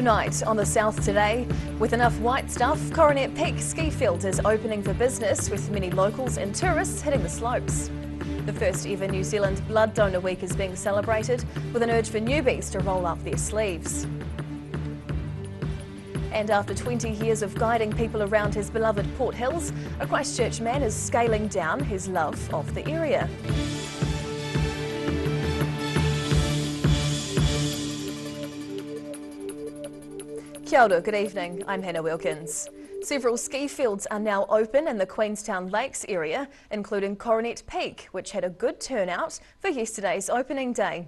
Tonight on the South Today, with enough white stuff, Coronet Peak ski field is opening for business with many locals and tourists hitting the slopes. The first ever New Zealand Blood Donor Week is being celebrated with an urge for newbies to roll up their sleeves. And after 20 years of guiding people around his beloved Port Hills, a Christchurch man is scaling down his love of the area. Kia ora, good evening, I'm Hannah Wilkins. Several ski fields are now open in the Queenstown Lakes area, including Coronet Peak, which had a good turnout for yesterday's opening day.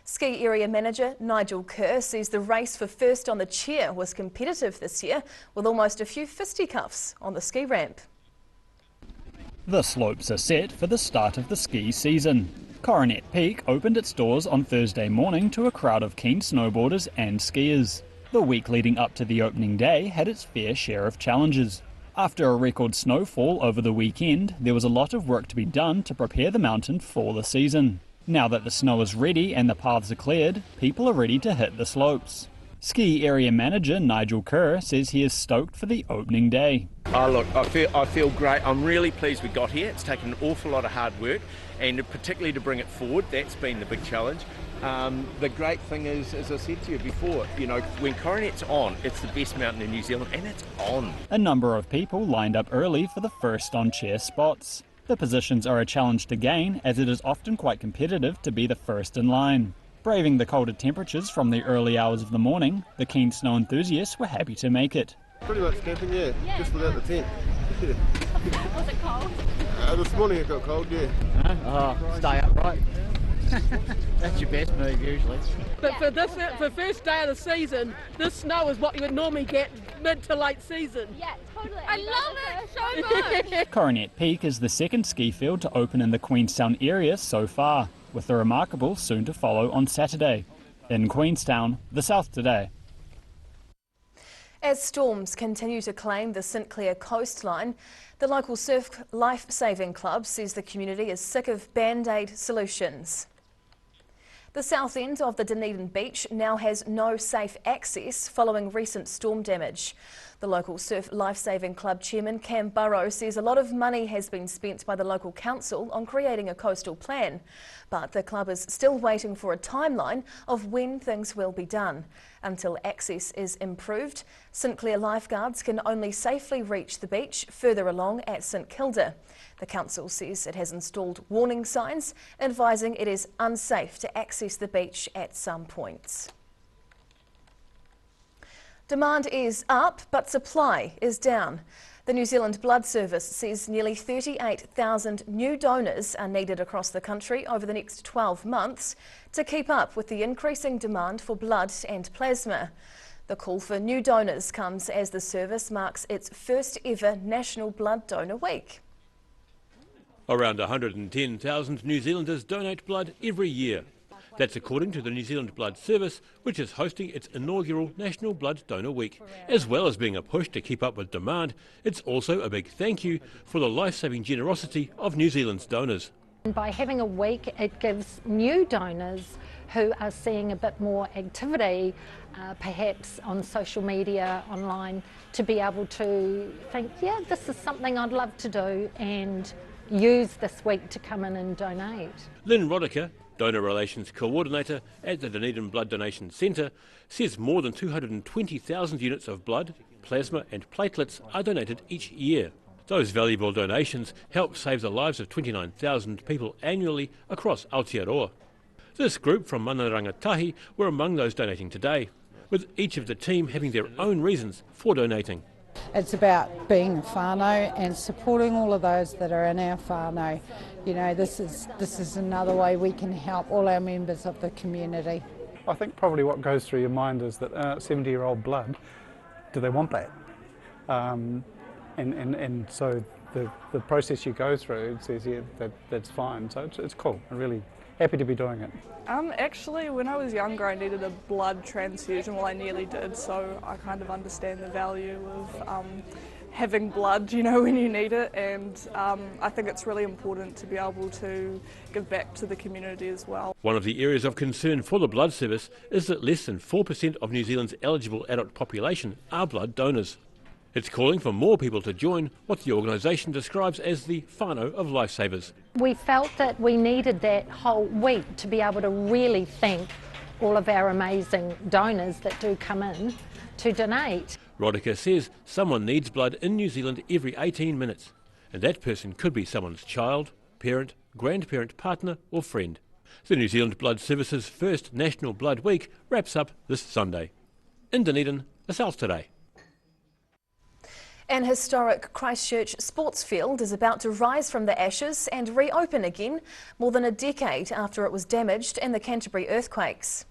Ski area manager Nigel Kerr says the race for first on the chair was competitive this year, with almost a few fisticuffs on the ski ramp. The slopes are set for the start of the ski season. Coronet Peak opened its doors on Thursday morning to a crowd of keen snowboarders and skiers. The week leading up to the opening day had its fair share of challenges. After a record snowfall over the weekend, there was a lot of work to be done to prepare the mountain for the season. Now that the snow is ready and the paths are cleared, people are ready to hit the slopes. Ski area manager Nigel Kerr says he is stoked for the opening day. Oh look, I feel great. I'm really pleased we got here. It's taken an awful lot of hard work, and particularly to bring it forward, that's been the big challenge. The great thing is, as I said to you before, you know, when Coronet's on, it's the best mountain in New Zealand, and it's on. A number of people lined up early for the first on-chair spots. The positions are a challenge to gain, as it is often quite competitive to be the first in line. Braving the colder temperatures from the early hours of the morning, the keen snow enthusiasts were happy to make it. Pretty much camping, yeah. Just without the tent. Was it cold? This morning it got cold, yeah. Stay upright. That's your best move usually. But for the first day of the season, this snow is what you would normally get mid to late season. Yeah, totally. I love it so much. Coronet Peak is the second ski field to open in the Queenstown area so far, with the remarkable soon to follow on Saturday. In Queenstown, the South Today. As storms continue to claim the St Clair coastline, the local surf life-saving club says the community is sick of band-aid solutions. The south end of the Dunedin beach now has no safe access following recent storm damage. The local Surf Lifesaving Club chairman Cam Burrow says a lot of money has been spent by the local council on creating a coastal plan, but the club is still waiting for a timeline of when things will be done. Until access is improved, St Clair lifeguards can only safely reach the beach further along at St Kilda. The council says it has installed warning signs advising it is unsafe to access the beach at some points. Demand is up, but supply is down. The New Zealand Blood Service says nearly 38,000 new donors are needed across the country over the next 12 months to keep up with the increasing demand for blood and plasma. The call for new donors comes as the service marks its first ever National Blood Donor Week. Around 110,000 New Zealanders donate blood every year. That's according to the New Zealand Blood Service, which is hosting its inaugural National Blood Donor Week. As well as being a push to keep up with demand, it's also a big thank you for the life-saving generosity of New Zealand's donors. By having a week, it gives new donors who are seeing a bit more activity, perhaps on social media, online, to be able to think, yeah, this is something I'd love to do, and use this week to come in and donate. Lynn Roddicker, Donor Relations Coordinator at the Dunedin Blood Donation Centre, says more than 220,000 units of blood, plasma and platelets are donated each year. Those valuable donations help save the lives of 29,000 people annually across Aotearoa. This group from Manarangatahi were among those donating today, with each of the team having their own reasons for donating. It's about being a whānau and supporting all of those that are in our whānau. You know, this is another way we can help all our members of the community. I think probably what goes through your mind is that 70-year-old blood, do they want that? And so the process you go through says, yeah, that's fine. So it's cool. I'm really happy to be doing it. Actually, when I was younger, I needed a blood transfusion. Well, I nearly did, so I kind of understand the value of having blood, you know, when you need it, and I think it's really important to be able to give back to the community as well. One of the areas of concern for the Blood Service is that less than 4% of New Zealand's eligible adult population are blood donors. It's calling for more people to join what the organisation describes as the whānau of lifesavers. We felt that we needed that whole week to be able to really thank all of our amazing donors that do come in to donate. Rodika says someone needs blood in New Zealand every 18 minutes, and that person could be someone's child, parent, grandparent, partner or friend. The New Zealand Blood Service's first National Blood Week wraps up this Sunday. In Dunedin, the South Today. An historic Christchurch sports field is about to rise from the ashes and reopen again more than a decade after it was damaged in the Canterbury earthquakes.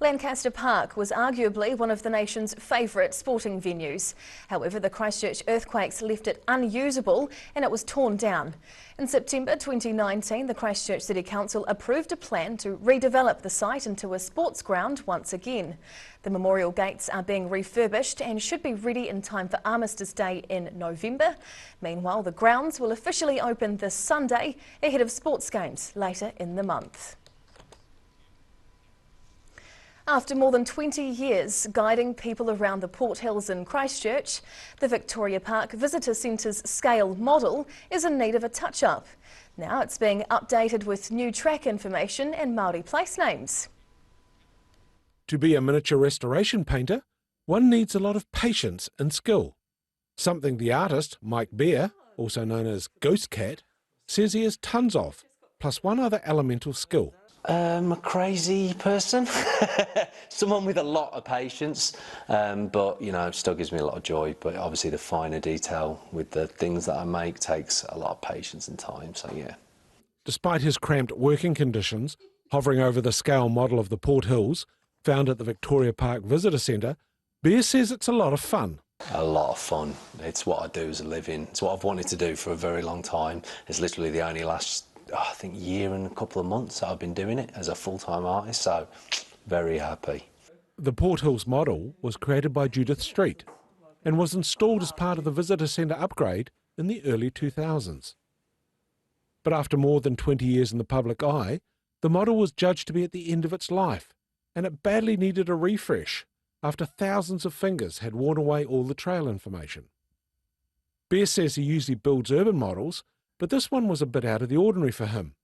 Lancaster Park was arguably one of the nation's favourite sporting venues. However, the Christchurch earthquakes left it unusable and it was torn down. In September 2019, the Christchurch City Council approved a plan to redevelop the site into a sports ground once again. The memorial gates are being refurbished and should be ready in time for Armistice Day in November. Meanwhile, the grounds will officially open this Sunday ahead of sports games later in the month. After more than 20 years guiding people around the Port Hills in Christchurch, the Victoria Park Visitor Centre's scale model is in need of a touch-up. Now it's being updated with new track information and Māori place names. To be a miniature restoration painter, one needs a lot of patience and skill. Something the artist, Mike Bear, also known as Ghost Cat, says he has tons of, plus one other elemental skill. A crazy person, someone with a lot of patience, but you know, it still gives me a lot of joy. But obviously the finer detail with the things that I make takes a lot of patience and time, so yeah. Despite his cramped working conditions, hovering over the scale model of the Port Hills, found at the Victoria Park Visitor Centre, Bear says it's a lot of fun. A lot of fun. It's what I do as a living. It's what I've wanted to do for a very long time. It's literally the only last, I think, year and a couple of months I've been doing it as a full-time artist, so very happy. The Port Hills model was created by Judith Street and was installed as part of the Visitor Centre upgrade in the early 2000s. But after more than 20 years in the public eye, the model was judged to be at the end of its life, and it badly needed a refresh after thousands of fingers had worn away all the trail information. Bear says he usually builds urban models, but this one was a bit out of the ordinary for him,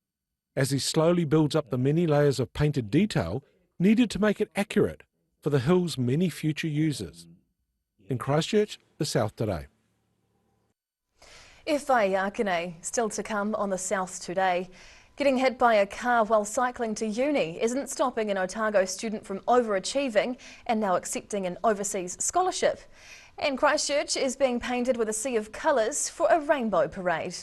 as he slowly builds up the many layers of painted detail needed to make it accurate for the hill's many future users. In Christchurch, the South Today. Whaiakene, still to come on the South Today. Getting hit by a car while cycling to uni isn't stopping an Otago student from overachieving and now accepting an overseas scholarship. And Christchurch is being painted with a sea of colours for a rainbow parade.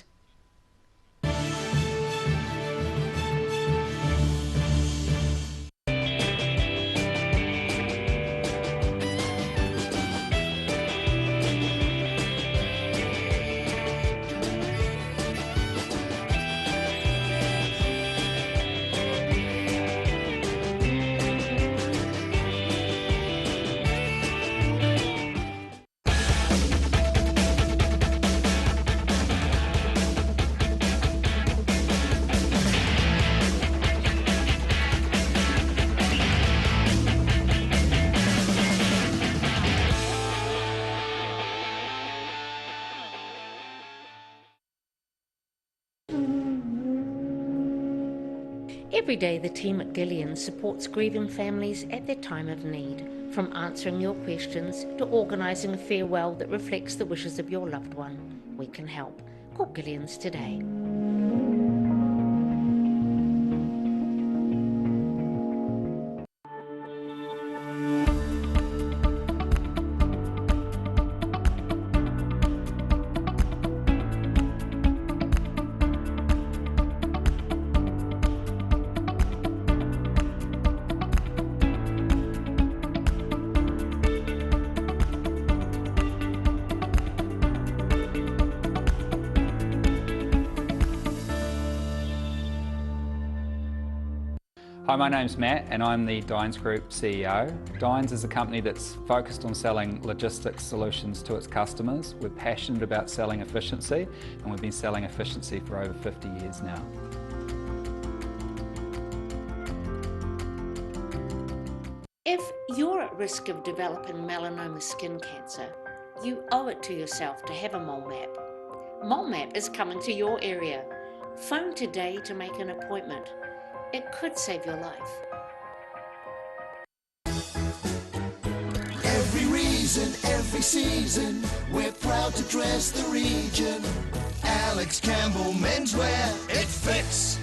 Every day the team at Gillian's supports grieving families at their time of need, from answering your questions to organising a farewell that reflects the wishes of your loved one. We can help. Call Gillian's today. Hi, my name's Matt and I'm the Dines Group CEO. Dines is a company that's focused on selling logistics solutions to its customers. We're passionate about selling efficiency and we've been selling efficiency for over 50 years now. If you're at risk of developing melanoma skin cancer, you owe it to yourself to have a mole map. Mole map is coming to your area. Phone today to make an appointment. It could save your life. Every reason, every season, we're proud to dress the region. Alex Campbell Menswear, it fits.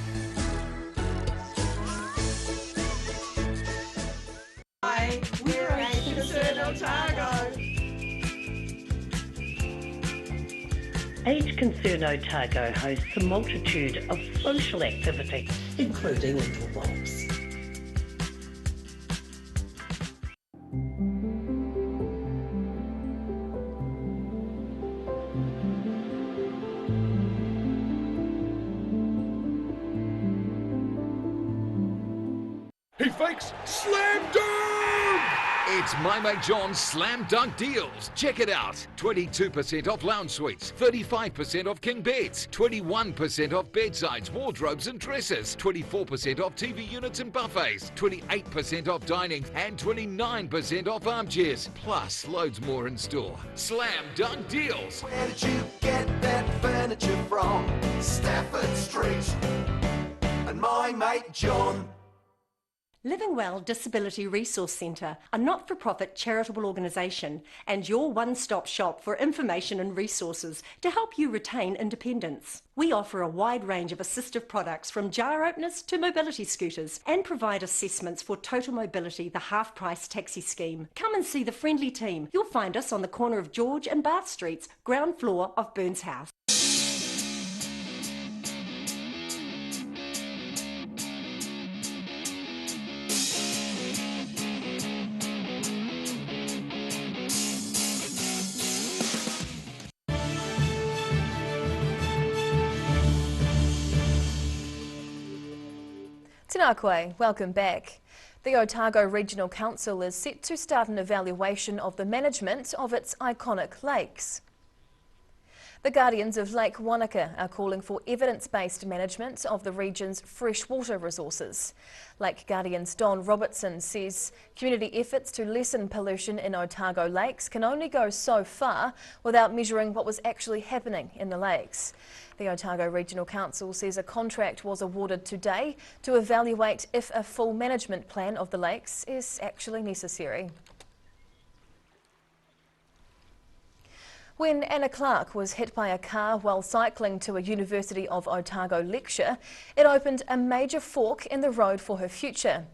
Hi, we're Age Concern Otago. Age Concern Otago hosts a multitude of social activities, including little walks. He fakes slam dunk! It's My Mate John's Slam Dunk Deals. Check it out. 22% off lounge suites, 35% off king beds, 21% off bedsides, wardrobes and dressers, 24% off TV units and buffets, 28% off dining and 29% off armchairs. Plus loads more in store. Slam Dunk Deals. Where did you get that furniture from? Stafford Street. And My Mate John. Livingwell Disability Resource Centre, a not-for-profit charitable organisation and your one-stop shop for information and resources to help you retain independence. We offer a wide range of assistive products from jar openers to mobility scooters and provide assessments for Total Mobility, the half-price taxi scheme. Come and see the friendly team. You'll find us on the corner of George and Bath Streets, ground floor of Burns House. Tēnā koe, welcome back. The Otago Regional Council is set to start an evaluation of the management of its iconic lakes. The guardians of Lake Wanaka are calling for evidence-based management of the region's freshwater resources. Lake Guardians Don Robertson says community efforts to lessen pollution in Otago lakes can only go so far without measuring what was actually happening in the lakes. The Otago Regional Council says a contract was awarded today to evaluate if a full management plan of the lakes is actually necessary. When Anna Clark was hit by a car while cycling to a University of Otago lecture, it opened a major fork in the road for her future.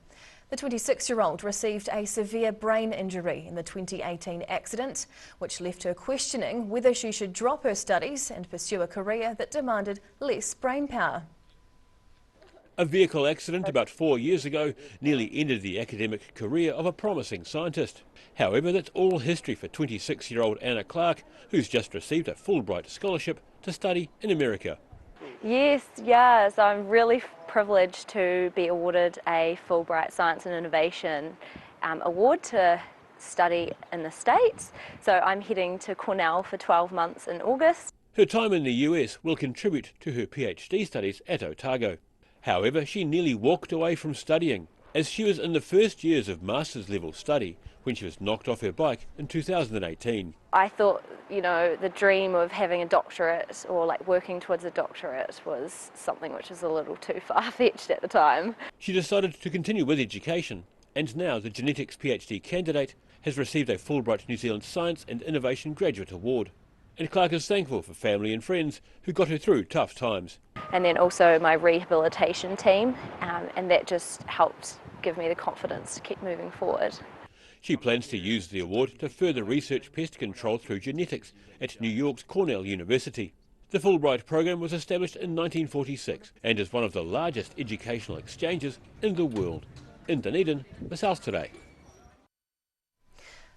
The 26-year-old received a severe brain injury in the 2018 accident, which left her questioning whether she should drop her studies and pursue a career that demanded less brain power. A vehicle accident about 4 years ago nearly ended the academic career of a promising scientist. However, that's all history for 26-year-old Anna Clark, who's just received a Fulbright scholarship to study in America. Yes, so I'm really privileged to be awarded a Fulbright Science and Innovation award to study in the States. So I'm heading to Cornell for 12 months in August. Her time in the US will contribute to her PhD studies at Otago. However, she nearly walked away from studying, as she was in the first years of master's level study when she was knocked off her bike in 2018. I thought, the dream of having a doctorate or like working towards a doctorate was something which was a little too far-fetched at the time. She decided to continue with education, and now the genetics PhD candidate has received a Fulbright New Zealand Science and Innovation Graduate Award. And Clark is thankful for family and friends who got her through tough times. And then also my rehabilitation team, and that just helped give me the confidence to keep moving forward. She plans to use the award to further research pest control through genetics at New York's Cornell University. The Fulbright program was established in 1946 and is one of the largest educational exchanges in the world. In Dunedin, the South Today.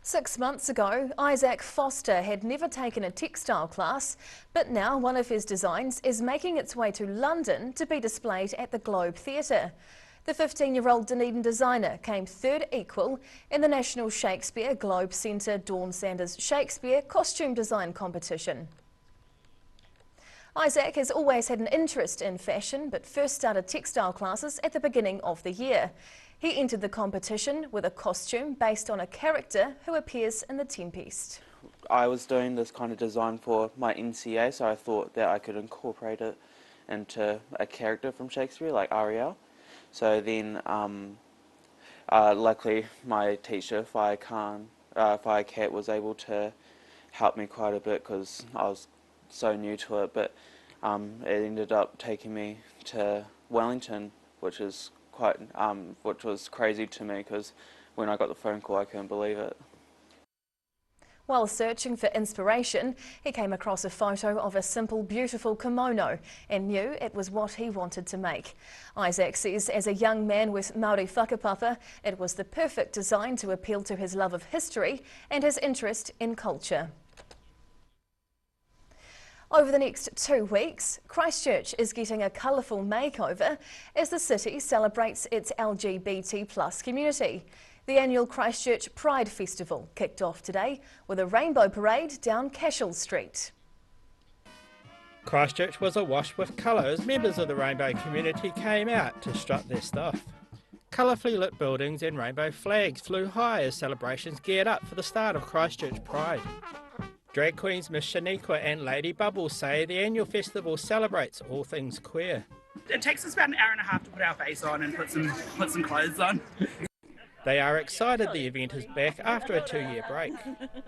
6 months ago, Isaac Foster had never taken a textile class, but now one of his designs is making its way to London to be displayed at the Globe Theatre. The 15-year-old Dunedin designer came third equal in the National Shakespeare Globe Centre Dawn Sanders Shakespeare Costume Design Competition. Isaac has always had an interest in fashion, but first started textile classes at the beginning of the year. He entered the competition with a costume based on a character who appears in The Tempest. I was doing this kind of design for my NCA, so I thought that I could incorporate it into a character from Shakespeare, like Ariel. So then, luckily, my teacher, Kat, was able to help me quite a bit because I was so new to it. But it ended up taking me to Wellington, which was crazy to me because when I got the phone call, I couldn't believe it. While searching for inspiration, he came across a photo of a simple, beautiful kimono and knew it was what he wanted to make. Isaac says as a young man with Māori whakapapa, it was the perfect design to appeal to his love of history and his interest in culture. Over the next 2 weeks, Christchurch is getting a colourful makeover as the city celebrates its LGBT+ community. The annual Christchurch Pride Festival kicked off today with a rainbow parade down Cashel Street. Christchurch was awash with colour as members of the rainbow community came out to strut their stuff. Colourfully lit buildings and rainbow flags flew high as celebrations geared up for the start of Christchurch Pride. Drag queens Miss Shaniqua and Lady Bubbles say the annual festival celebrates all things queer. It takes us about an hour and a half to put our face on and put some clothes on. They are excited the event is back after a 2-year break.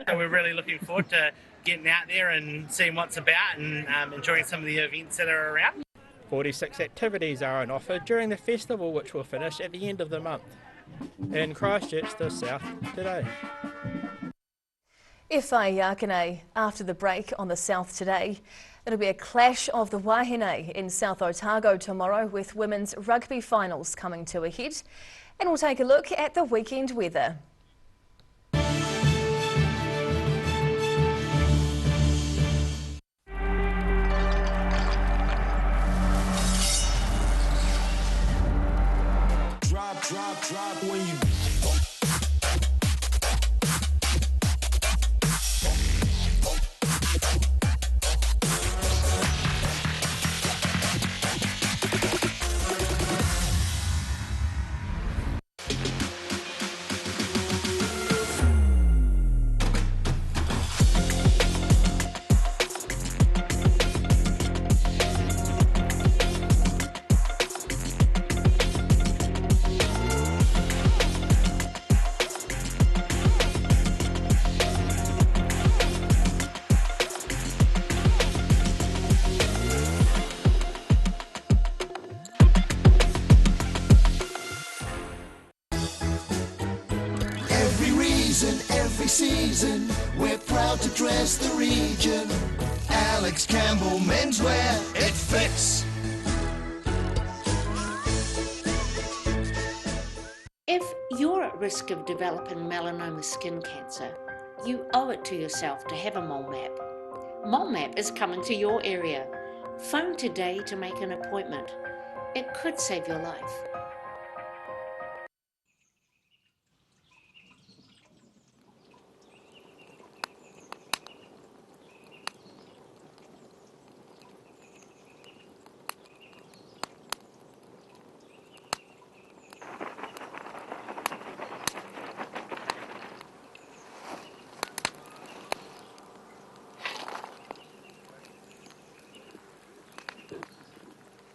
And we're really looking forward to getting out there and seeing what's about and enjoying some of the events that are around. 46 activities are on offer during the festival, which will finish at the end of the month. In Christchurch, the South Today. Whaiakene after the break on the South Today. It'll be a clash of the wahine in South Otago tomorrow with women's rugby finals coming to a head. And we'll take a look at the weekend weather. Drop when you every season, we're proud to dress the region. Alex Campbell Menswear, it fits. If you're at risk of developing melanoma skin cancer, you owe it to yourself to have a mole map. Mole map is coming to your area. Phone today to make an appointment. It could save your life.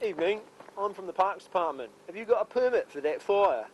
Evening, I'm from the Parks Department. Have you got a permit for that fire?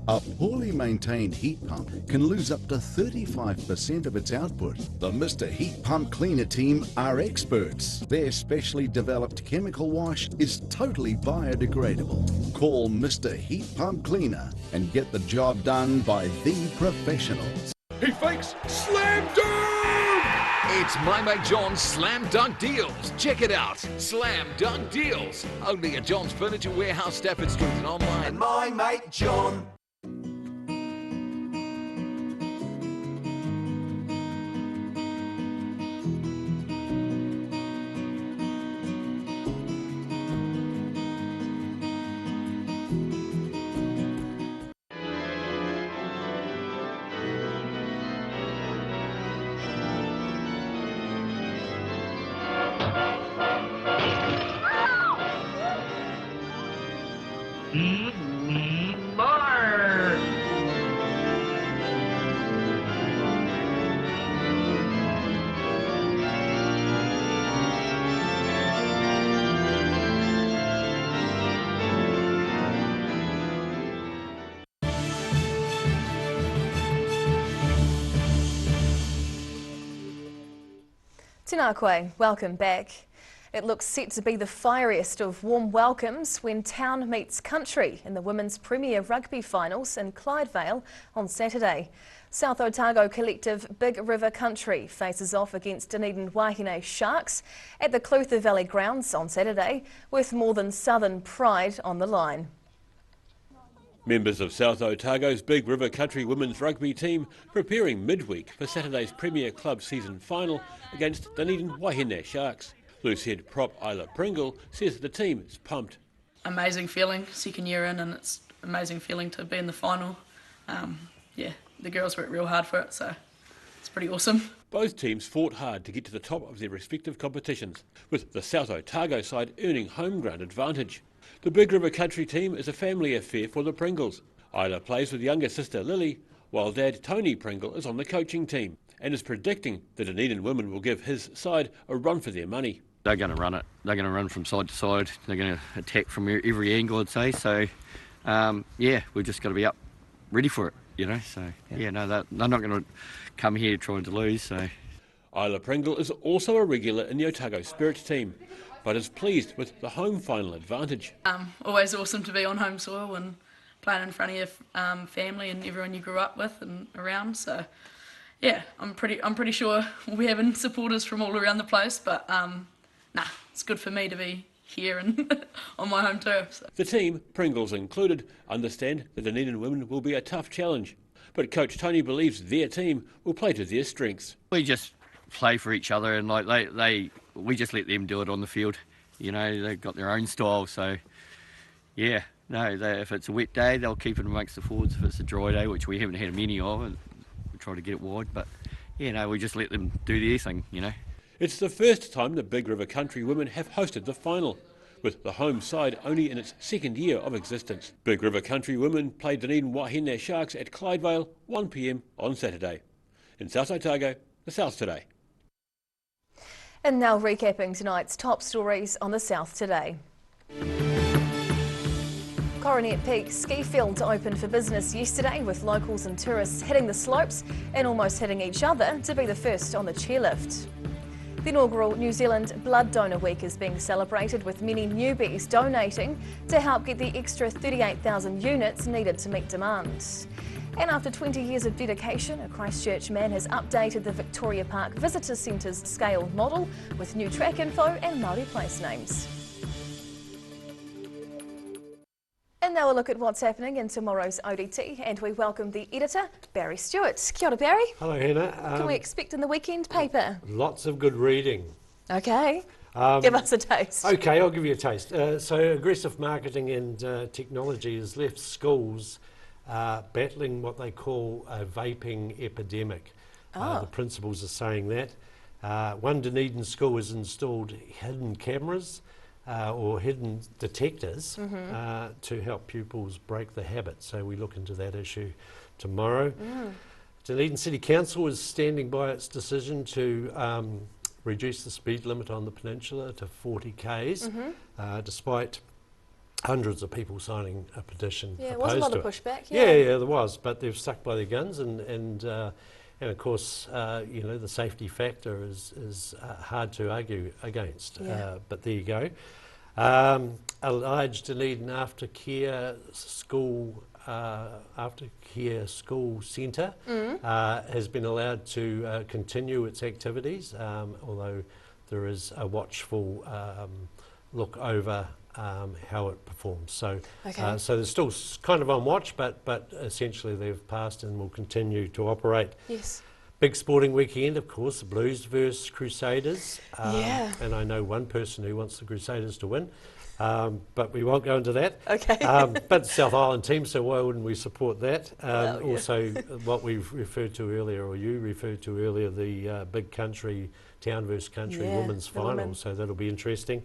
A poorly maintained heat pump can lose up to 35% of its output. The Mr. Heat Pump Cleaner team are experts. Their specially developed chemical wash is totally biodegradable. Call Mr. Heat Pump Cleaner and get the job done by the professionals. He fakes slam dunk! It's My Mate John's Slam Dunk Deals. Check it out. Slam Dunk Deals. Only at John's Furniture Warehouse, Stafford Street and online. And My Mate John. Tēnā koe, welcome back. It looks set to be the fieriest of warm welcomes when town meets country in the Women's Premier Rugby Finals in Clydevale on Saturday. South Otago collective Big River Country faces off against Dunedin Wahine Sharks at the Clutha Valley grounds on Saturday, with more than Southern pride on the line. Members of South Otago's Big River Country women's rugby team preparing midweek for Saturday's Premier Club season final against Dunedin Wahine Sharks. Loose head prop Isla Pringle says the team is pumped. Amazing feeling, second year in, and it's amazing feeling to be in the final. Yeah, the girls worked real hard for it, so it's pretty awesome. Both teams fought hard to get to the top of their respective competitions, with the South Otago side earning home ground advantage. The Big River Country team is a family affair for the Pringles. Isla plays with younger sister Lily, while dad Tony Pringle is on the coaching team and is predicting the Dunedin women will give his side a run for their money. They're going to run it. They're going to run from side to side. They're going to attack from every angle, I'd say. So, yeah, we've just got to be up, ready for it, you know. So, yeah, no, they're not going to come here trying to lose. So, Isla Pringle is also a regular in the Otago Spirit team, but is pleased with the home final advantage. Always awesome to be on home soil and playing in front of your family and everyone you grew up with and around. So, yeah, I'm pretty sure we'll be having supporters from all around the place. But it's good for me to be here and on my home turf. So. The team, Pringles included, understand the Dunedin women will be a tough challenge, but Coach Tony believes their team will play to their strengths. We just play for each other, and we just let them do it on the field. You know, they've got their own style, so yeah. No, if it's a wet day, they'll keep it amongst the forwards. If it's a dry day, which we haven't had many of, we try to get it wide. But yeah, no, we just let them do their thing. You know. It's the first time the Big River Country women have hosted the final, with the home side only in its second year of existence. Big River Country women played Dunedin Wahine Sharks at Clydevale 1 p.m. on Saturday. In South Otago, the South Today. And now recapping tonight's top stories on the South Today. Coronet Peak ski field opened for business yesterday, with locals and tourists hitting the slopes and almost hitting each other to be the first on the chairlift. The inaugural New Zealand Blood Donor Week is being celebrated, with many newbies donating to help get the extra 38,000 units needed to meet demand. And after 20 years of dedication, a Christchurch man has updated the Victoria Park Visitor Centre's scale model with new track info and Māori place names. And now a look at what's happening in tomorrow's ODT, and we welcome the editor, Barry Stewart. Kia ora, Barry. Hello, Hannah. Can we expect in the weekend paper? Lots of good reading. Okay. Give us a taste. Okay, I'll give you a taste. So aggressive marketing and technology has left schools battling what they call a vaping epidemic. The principals are saying that. One Dunedin school has installed hidden cameras or hidden detectors to help pupils break the habit. So we look into that issue tomorrow. Dunedin City Council is standing by its decision to reduce the speed limit on the peninsula to 40 k's, despite hundreds of people signing a petition. Yeah, it was a lot of pushback. Yeah, there was, but they've stuck by their guns, and of course, you know, the safety factor is hard to argue against. But there you go. A large Dunedin aftercare school aftercare school centre has been allowed to continue its activities, although there is a watchful look over how it performs. So, so they're still kind of on watch, but essentially they've passed and will continue to operate. Yes. Big sporting weekend, of course, the Blues versus Crusaders. Yeah. And I know one person who wants the Crusaders to win, but we won't go into that. Okay. But the South Island team, so why wouldn't we support that? Well, yeah. Also, what we've referred to earlier, or you referred to earlier, the big country, town versus country women's final, so that'll be interesting.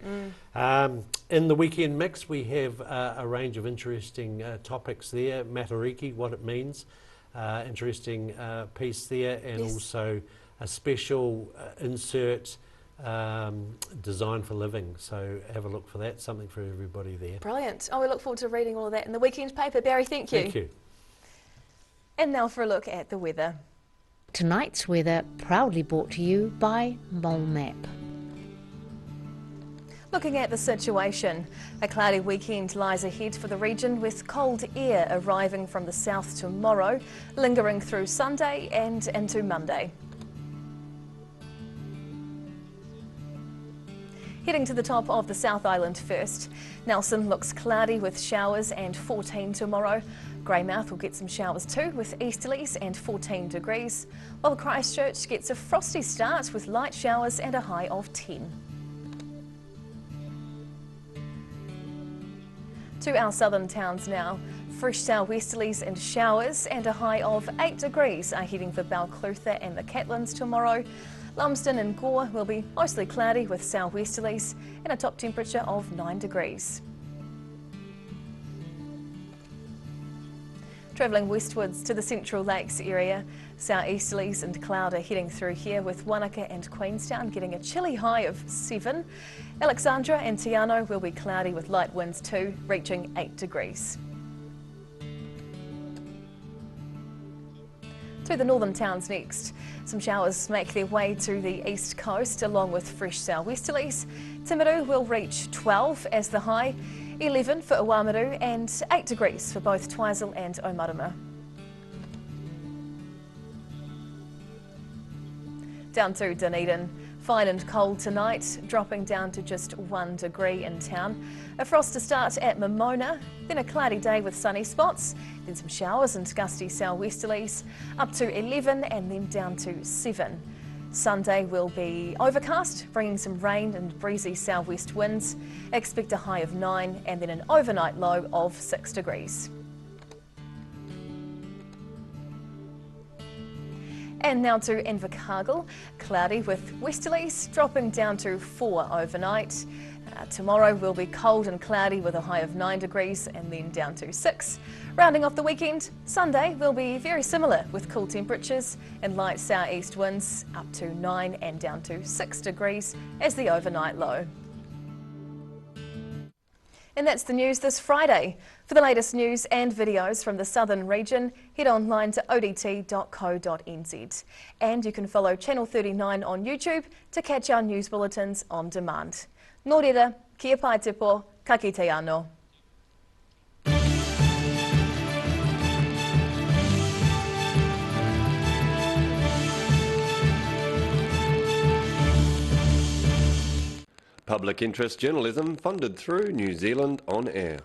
In the weekend mix, we have a range of interesting topics there. Matariki, what it means. Interesting piece there, and also a special insert design for living. So have a look for that, something for everybody there. Brilliant. Oh, we look forward to reading all of that in the weekend paper. Barry, thank you. Thank you. And now for a look at the weather. Tonight's weather proudly brought to you by Mole Map. Looking at the situation, a cloudy weekend lies ahead for the region with cold air arriving from the south tomorrow, lingering through Sunday and into Monday. Heading to the top of the South Island first, Nelson looks cloudy with showers and 14 tomorrow. Greymouth will get some showers too with easterlies and 14 degrees, while Christchurch gets a frosty start with light showers and a high of 10. To our southern towns now, fresh southwesterlies and showers and a high of 8 degrees are heading for Balclutha and the Catlins tomorrow. Lumsden and Gore will be mostly cloudy with southwesterlies and a top temperature of 9 degrees. Travelling westwards to the Central Lakes area, southeasterlies and cloud are heading through here with Wanaka and Queenstown getting a chilly high of 7. Alexandra and Tiano will be cloudy with light winds too, reaching 8 degrees. To the northern towns next. Some showers make their way to the east coast along with fresh southwesterlies. Timaru will reach 12 as the high, 11 for Oamaru and 8 degrees for both Twizel and Omarama. Down to Dunedin. Fine and cold tonight, dropping down to just 1 degree in town. A frost to start at Momona, then a cloudy day with sunny spots, then some showers and gusty southwesterlies, up to 11 and then down to 7. Sunday will be overcast, bringing some rain and breezy southwest winds. Expect a high of 9 and then an overnight low of 6 degrees. And now to Invercargill, cloudy with westerlies, dropping down to 4 overnight. Tomorrow will be cold and cloudy with a high of 9 degrees and then down to 6. Rounding off the weekend, Sunday will be very similar with cool temperatures and light southeast winds up to 9 and down to 6 degrees as the overnight low. And that's the news this Friday. For the latest news and videos from the southern region, head online to odt.co.nz. And you can follow Channel 39 on YouTube to catch our news bulletins on demand. Nō reira, kia pai te po, ka kite anō. Public interest journalism funded through New Zealand On Air.